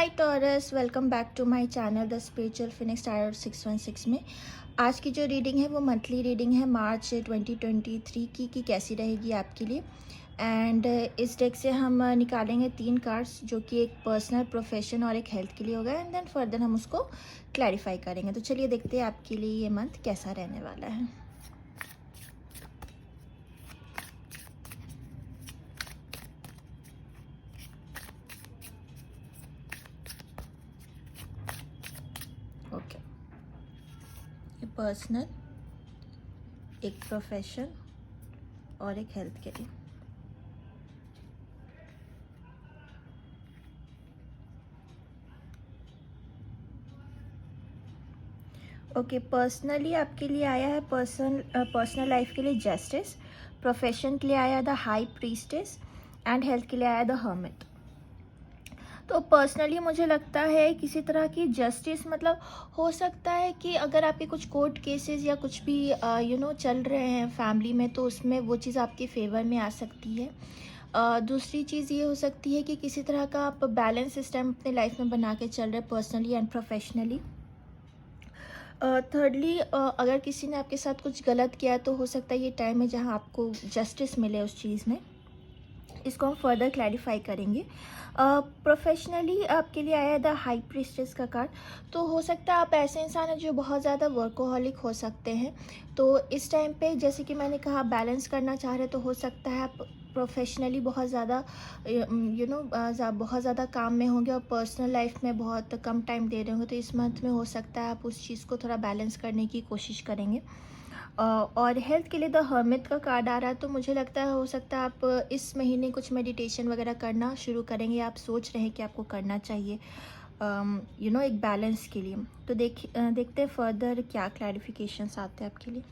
Hi Taurus, welcome back to my channel the spiritual phoenix tarot 616 में। आज की जो रीडिंग है वो मंथली रीडिंग है मार्च 2023 की कैसी रहेगी आपके लिए। एंड इस डेक से हम निकालेंगे 3 कार्ड्स जो कि एक पर्सनल, प्रोफेशन और एक हेल्थ के लिए होगा। एंड देन फर्दर हम उसको क्लैरिफाई करेंगे। तो चलिए देखते हैं आपके लिए ये मंथ कैसा रहने वाला है। ओके, ये पर्सनल, एक प्रोफेशन और एक हेल्थ के लिए। ओके, पर्सनली आपके लिए आया है पर्सनल लाइफ के लिए जस्टिस, प्रोफेशन के लिए आया the high priestess and health के लिए आया द हर्मिट। तो पर्सनली मुझे लगता है किसी तरह की जस्टिस, मतलब हो सकता है कि अगर आपके कुछ कोर्ट केसेस या कुछ भी चल रहे हैं फैमिली में, तो उसमें वो चीज़ आपके फेवर में आ सकती है। दूसरी चीज़ ये हो सकती है कि किसी तरह का आप बैलेंस सिस्टम अपने लाइफ में बना के चल रहे हैं पर्सनली एंड प्रोफेशनली। थर्डली, अगर किसी ने आपके साथ कुछ गलत किया तो हो सकता है ये टाइम है जहां आपको जस्टिस मिले उस चीज़ में। इसको हम फर्दर क्लैरिफाई करेंगे। प्रोफेशनली आपके लिए आया द हाई प्रीस्टेस का कार्ड। तो हो सकता है आप ऐसे इंसान हैं जो बहुत ज़्यादा वर्कोहॉलिक हो सकते हैं। तो इस टाइम पे जैसे कि मैंने कहा, बैलेंस करना चाह रहे तो हो सकता है आप प्रोफेशनली बहुत ज़्यादा बहुत ज़्यादा काम में होंगे और पर्सनल लाइफ में बहुत कम टाइम दे रहे होंगे। तो इस मंथ में हो सकता है आप उस चीज़ को थोड़ा बैलेंस करने की कोशिश करेंगे। और हेल्थ के लिए द हर्मिट का कार्ड आ रहा है। तो मुझे लगता है हो सकता है आप इस महीने कुछ मेडिटेशन वगैरह करना शुरू करेंगे। आप सोच रहे हैं कि आपको करना चाहिए एक बैलेंस के लिए। तो देखते हैं फर्दर क्या क्लैरिफिकेशंस आते हैं आपके लिए।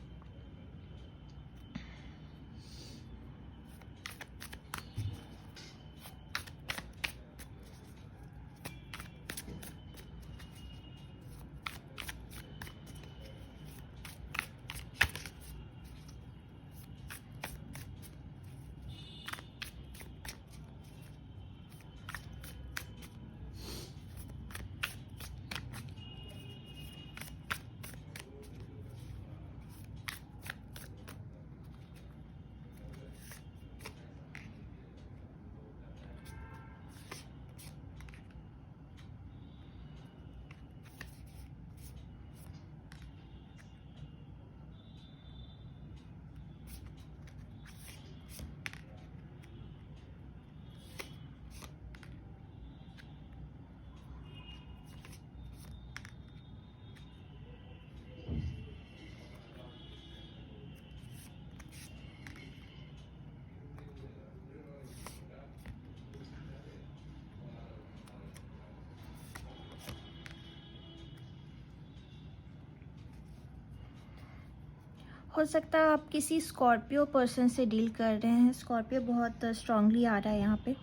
हो सकता है आप किसी स्कॉर्पियो पर्सन से डील कर रहे हैं। स्कॉर्पियो बहुत स्ट्रांगली आ रहा है यहाँ पे।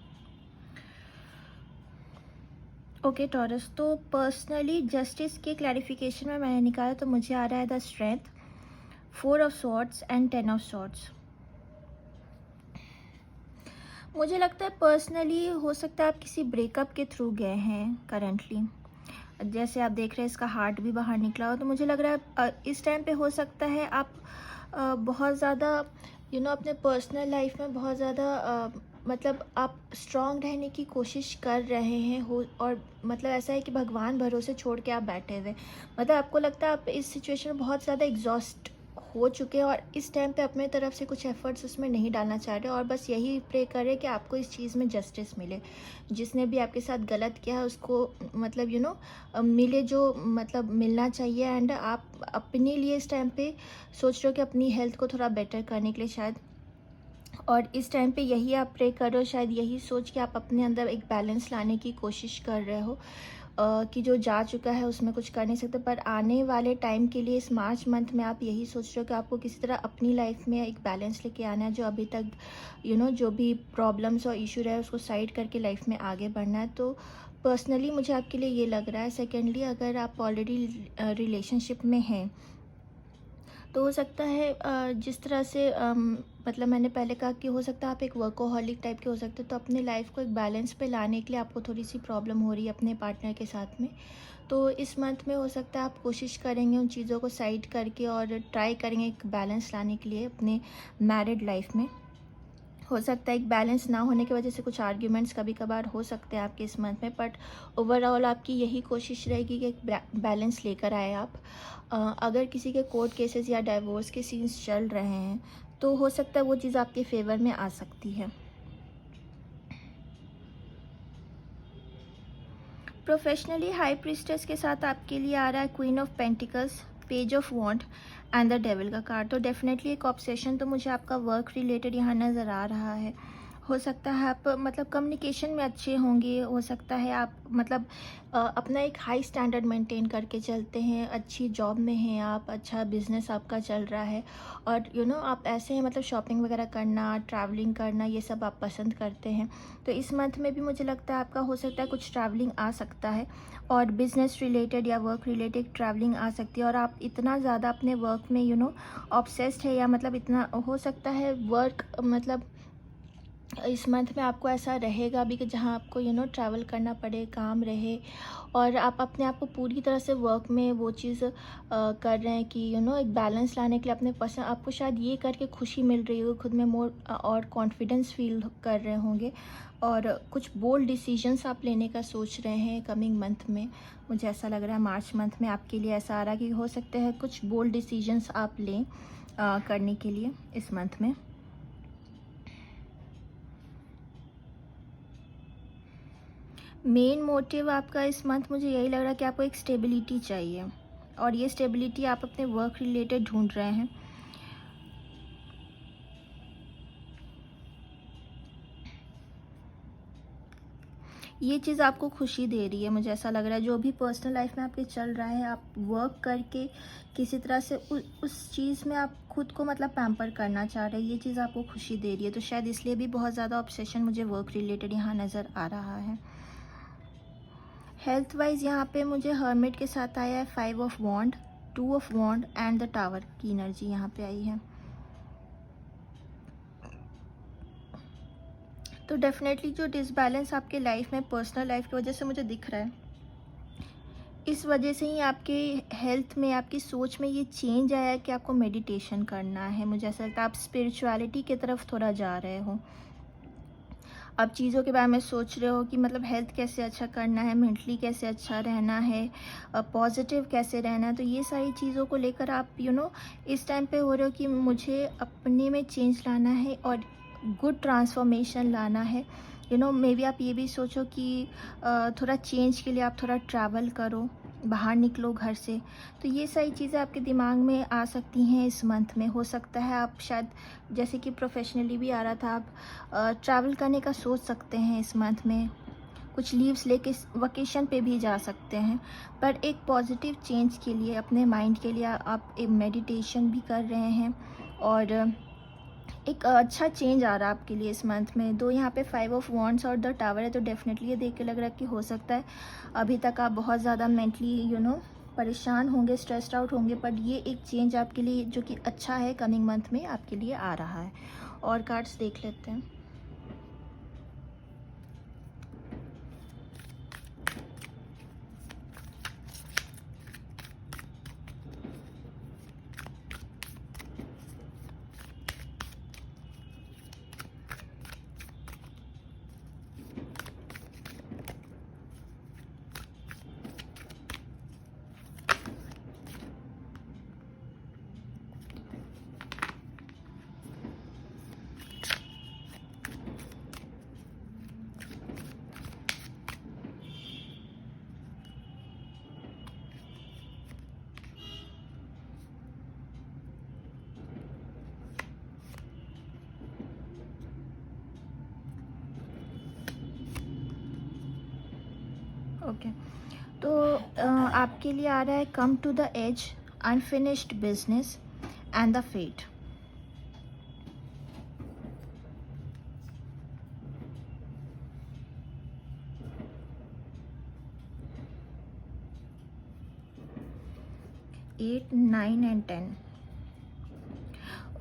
ओके टॉरस, तो पर्सनली जस्टिस के क्लैरिफिकेशन में मैंने निकाला तो मुझे आ रहा है the strength, 4 of swords and 10 of swords. मुझे लगता है पर्सनली हो सकता है आप किसी ब्रेकअप के थ्रू गए हैं करंटली। जैसे आप देख रहे हैं इसका हार्ट भी बाहर निकला हो। तो मुझे लग रहा है इस टाइम पे हो सकता है आप बहुत ज़्यादा अपने पर्सनल लाइफ में बहुत ज़्यादा मतलब आप स्ट्रांग रहने की कोशिश कर रहे हैं हो। और मतलब ऐसा है कि भगवान भरोसे छोड़ के आप बैठे हुए, मतलब आपको लगता है आप इस सिचुएशन में बहुत ज़्यादा एग्जॉस्ट हो चुके हैं और इस टाइम पे अपने तरफ से कुछ एफर्ट्स उसमें नहीं डालना चाह रहे और बस यही प्रे कर रहे कि आपको इस चीज़ में जस्टिस मिले। जिसने भी आपके साथ गलत किया है उसको मतलब मिले जो मतलब मिलना चाहिए। एंड आप अपने लिए इस टाइम पे सोच रहे हो कि अपनी हेल्थ को थोड़ा बेटर करने के लिए शायद, और इस टाइम पे यही आप प्रे कर रहे हो, शायद यही सोच के आप अपने अंदर एक बैलेंस लाने की कोशिश कर रहे हो कि जो जा चुका है उसमें कुछ कर नहीं सकते। पर आने वाले टाइम के लिए इस मार्च मंथ में आप यही सोच रहे हो कि आपको किसी तरह अपनी लाइफ में एक बैलेंस लेके आना है। जो अभी तक जो भी प्रॉब्लम्स और इशू रहे उसको साइड करके लाइफ में आगे बढ़ना है। तो पर्सनली मुझे आपके लिए ये लग रहा है। सेकेंडली, अगर आप ऑलरेडी रिलेशनशिप में हैं तो हो सकता है जिस तरह से मतलब मैंने पहले कहा कि हो सकता है आप एक वर्कोहॉलिक टाइप के हो सकते हो, तो अपने लाइफ को एक बैलेंस पे लाने के लिए आपको थोड़ी सी प्रॉब्लम हो रही है अपने पार्टनर के साथ में। तो इस मंथ में हो सकता है आप कोशिश करेंगे उन चीज़ों को साइड करके और ट्राई करेंगे एक बैलेंस लाने के लिए अपने मैरिड लाइफ में। हो सकता है एक बैलेंस ना होने की वजह से कुछ आर्ग्यूमेंट्स कभी कभार हो सकते हैं आपके इस मंथ में, बट ओवरऑल आपकी यही कोशिश रहेगी कि एक बैलेंस लेकर आए आप। अगर किसी के कोर्ट केसेस या डाइवोर्स के सीन्स चल रहे हैं तो हो सकता है वो चीज़ आपके फेवर में आ सकती है। प्रोफेशनली हाई प्रीस्टेस के साथ आपके लिए आ रहा है queen of pentacles, page of wand and the devil का कार्ड। तो डेफिनेटली एक ऑब्सेशन तो मुझे आपका वर्क रिलेटेड यहाँ नज़र आ रहा है। हो सकता है आप मतलब कम्युनिकेशन में अच्छे होंगे, हो सकता है आप मतलब अपना एक हाई स्टैंडर्ड मेंटेन करके चलते हैं, अच्छी जॉब में हैं आप, अच्छा बिजनेस आपका चल रहा है और आप ऐसे हैं मतलब शॉपिंग वगैरह करना, ट्रैवलिंग करना, ये सब आप पसंद करते हैं। तो इस मंथ में भी मुझे लगता है आपका हो सकता है कुछ ट्रैवलिंग आ सकता है और बिज़नेस रिलेटेड या वर्क रिलेटेड ट्रैवलिंग आ सकती है और आप इतना ज़्यादा अपने वर्क में ऑब्सेस्ड है या मतलब इतना हो सकता है वर्क मतलब इस मंथ में आपको ऐसा रहेगा भी कि जहाँ आपको ट्रैवल करना पड़े, काम रहे और आप अपने आप को पूरी तरह से वर्क में वो चीज़ कर रहे हैं कि एक बैलेंस लाने के लिए अपने पसंद आपको शायद ये करके खुशी मिल रही होगी, खुद में मोर और कॉन्फिडेंस फील कर रहे होंगे और कुछ बोल्ड डिसीजंस आप लेने का सोच रहे हैं कमिंग मंथ में। मुझे ऐसा लग रहा है मार्च मंथ में आपके लिए ऐसा आ रहा है कि हो सकते हैं कुछ बोल्ड डिसीजंस आप लें करने के लिए इस मंथ में। मेन मोटिव आपका इस मंथ मुझे यही लग रहा है कि आपको एक स्टेबिलिटी चाहिए और ये स्टेबिलिटी आप अपने वर्क रिलेटेड ढूंढ रहे हैं। ये चीज़ आपको खुशी दे रही है, मुझे ऐसा लग रहा है जो भी पर्सनल लाइफ में आपके चल रहा है आप वर्क करके किसी तरह से उस चीज़ में आप खुद को मतलब पैम्पर करना चाह रहे हैं, ये चीज़ आपको खुशी दे रही है। तो शायद इसलिए भी बहुत ज़्यादा ऑब्सेशन मुझे वर्क रिलेटेड यहाँ नज़र आ रहा है। हेल्थ वाइज यहाँ पे मुझे हर्मिट के साथ आया है 5 of wand, 2 of wand and the tower की एनर्जी यहाँ पे आई है। तो डेफिनेटली जो डिसबैलेंस आपके लाइफ में पर्सनल लाइफ की वजह से मुझे दिख रहा है, इस वजह से ही आपके हेल्थ में आपकी सोच में ये चेंज आया है कि आपको मेडिटेशन करना है। मुझे ऐसा लगता है आप स्पिरिचुअलिटी की तरफ थोड़ा जा रहे हो, अब चीज़ों के बारे में सोच रहे हो कि मतलब हेल्थ कैसे अच्छा करना है, मेंटली कैसे अच्छा रहना है, पॉजिटिव कैसे रहना है। तो ये सारी चीज़ों को लेकर आप इस टाइम पे हो रहे हो कि मुझे अपने में चेंज लाना है और गुड ट्रांसफॉर्मेशन लाना है। मे बी आप ये भी सोचो कि थोड़ा चेंज के लिए आप थोड़ा ट्रैवल करो, बाहर निकलो घर से। तो ये सारी चीज़ें आपके दिमाग में आ सकती हैं इस मंथ में। हो सकता है आप शायद जैसे कि प्रोफेशनली भी आ रहा था, आप ट्रैवल करने का सोच सकते हैं इस मंथ में, कुछ लीव्स लेके वकेशन पे भी जा सकते हैं। पर एक पॉजिटिव चेंज के लिए अपने माइंड के लिए आप एक मेडिटेशन भी कर रहे हैं और एक अच्छा चेंज आ रहा है आपके लिए इस मंथ में। दो यहाँ पे 5 ऑफ वॉन्ड्स और द टावर है, तो डेफिनेटली ये देख के लग रहा है कि हो सकता है अभी तक आप बहुत ज़्यादा मेंटली परेशान होंगे, स्ट्रेस्ड आउट होंगे, बट ये एक चेंज आपके लिए जो कि अच्छा है कमिंग मंथ में आपके लिए आ रहा है। और कार्ड्स देख लेते हैं। ओके, तो आपके लिए आ रहा है come to the edge, unfinished business and the fate. 8, 9 and 10।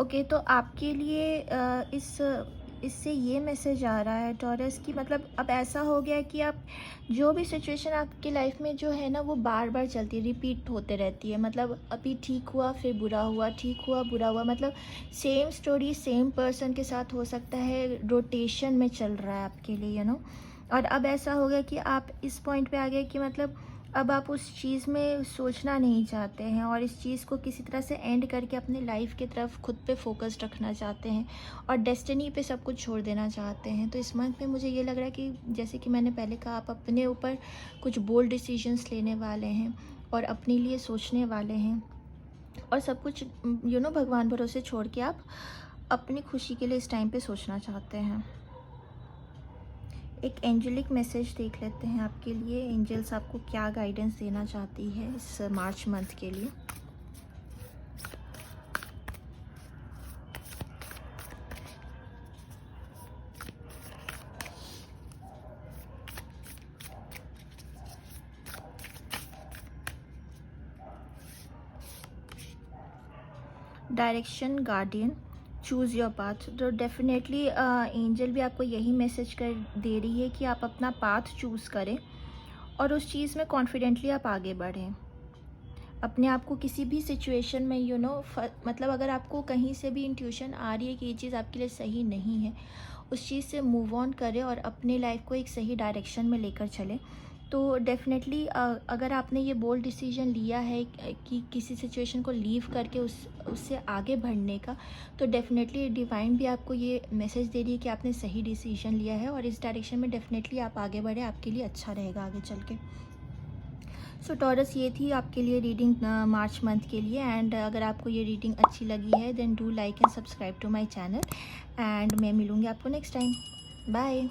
Okay, तो आपके लिए इससे ये मैसेज आ रहा है टॉरस की, मतलब अब ऐसा हो गया है कि आप जो भी सिचुएशन आपकी लाइफ में जो है ना वो बार बार चलती है, रिपीट होते रहती है। मतलब अभी ठीक हुआ फिर बुरा हुआ, ठीक हुआ बुरा हुआ, मतलब सेम स्टोरी सेम पर्सन के साथ हो सकता है, रोटेशन में चल रहा है आपके लिए, और अब ऐसा हो गया कि आप इस पॉइंट पे आ गए कि मतलब अब आप उस चीज़ में सोचना नहीं चाहते हैं और इस चीज़ को किसी तरह से एंड करके अपने लाइफ की तरफ खुद पे फोकस रखना चाहते हैं और डेस्टिनी पे सब कुछ छोड़ देना चाहते हैं। तो इस मंथ में मुझे ये लग रहा है कि जैसे कि मैंने पहले कहा, आप अपने ऊपर कुछ बोल्ड डिसीजंस लेने वाले हैं और अपने लिए सोचने वाले हैं और सब कुछ भगवान भरोसे छोड़ के आप अपनी खुशी के लिए इस टाइम पे सोचना चाहते हैं। एक एंजेलिक मैसेज देख लेते हैं आपके लिए, एंजल्स आपको क्या गाइडेंस देना चाहती है इस मार्च मंथ के लिए। Direction, guardian, choose your path. तो डेफिनेटली एंजल भी आपको यही मैसेज कर दे रही है कि आप अपना पाथ चूज़ करें और उस चीज़ में कॉन्फिडेंटली आप आगे बढ़ें। अपने आप को किसी भी सिचुएशन में मतलब अगर आपको कहीं से भी इंट्यूशन आ रही है कि ये चीज़ आपके लिए सही नहीं है, उस चीज़ से मूव ऑन करें और अपने लाइफ को एक सही डायरेक्शन में लेकर चलें। तो डेफिनेटली अगर आपने ये बोल्ड डिसीजन लिया है कि किसी सिचुएशन को लीव करके उससे आगे बढ़ने का, तो डेफिनेटली डिवाइन भी आपको ये मैसेज दे रही है कि आपने सही डिसीजन लिया है और इस डायरेक्शन में डेफिनेटली आप आगे बढ़े, आपके लिए अच्छा रहेगा आगे चल के। सो टॉरस, ये थी आपके लिए रीडिंग मार्च मंथ के लिए। एंड अगर आपको ये रीडिंग अच्छी लगी है then do like and subscribe to my channel and मैं मिलूँगी आपको नेक्स्ट टाइम। बाय।